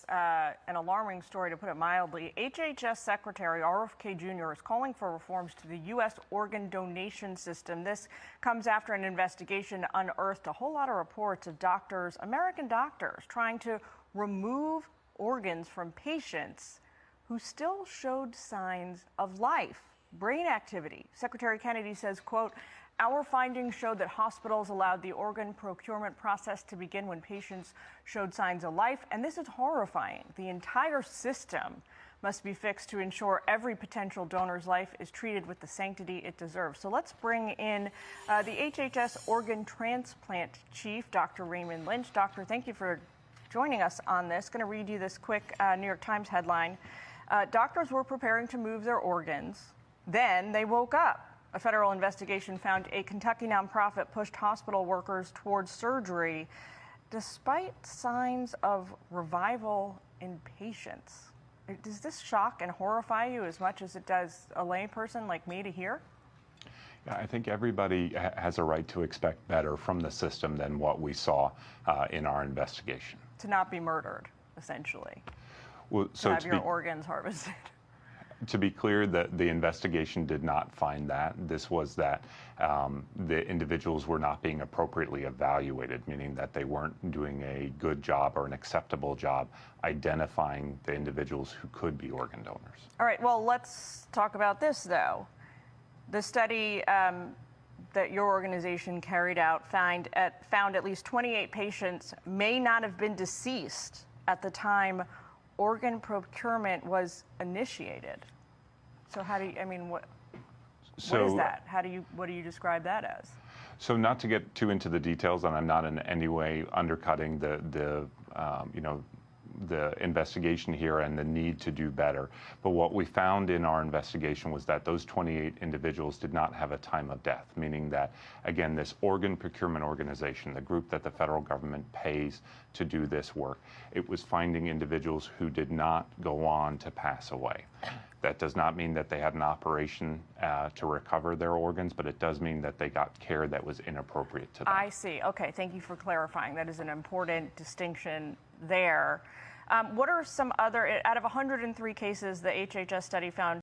an alarming story, to put it mildly. HHS Secretary RFK Jr. is calling for reforms to the U.S. organ donation system. This comes after an investigation unearthed a whole lot of reports of doctors, American doctors, trying to remove organs from patients who still showed signs of life, brain activity. Secretary Kennedy says, quote, "Our findings showed that hospitals allowed the organ procurement process to begin when patients showed signs of life, and this is horrifying. The entire system must be fixed to ensure every potential donor's life is treated with the sanctity it deserves." So let's bring in the HHS organ transplant chief, Dr. Raymond Lynch. Doctor, thank you for joining us on this. Going to read you this quick New York Times headline. Doctors were preparing to move their organs. Then they woke up. A federal investigation found a Kentucky nonprofit pushed hospital workers towards surgery despite signs of revival in patients. Does this shock and horrify you as much as it does a layperson like me to hear? Yeah, I think everybody has a right to expect better from the system than what we saw in our investigation. To not be murdered, essentially. Well, to have your organs harvested. To be clear, the investigation did not find that. This was that the individuals were not being appropriately evaluated, meaning that they weren't doing a good job or an acceptable job identifying the individuals who could be organ donors. All right, well, let's talk about this, though. The study that your organization carried out found at least 28 patients may not have been deceased at the time organ procurement was initiated. So how do you, I mean, what is that? What do you describe that as? So not to get too into the details, and I'm not in any way undercutting the investigation here and the need to do better. But what we found in our investigation was that those 28 individuals did not have a time of death, meaning that, again, this organ procurement organization, the group that the federal government pays to do this work, it was finding individuals who did not go on to pass away. That does not mean that they had an operation to recover their organs, but it does mean that they got care that was inappropriate to them. I see. Okay, thank you for clarifying. That is an important distinction there. What are some other, out of 103 cases the HHS study found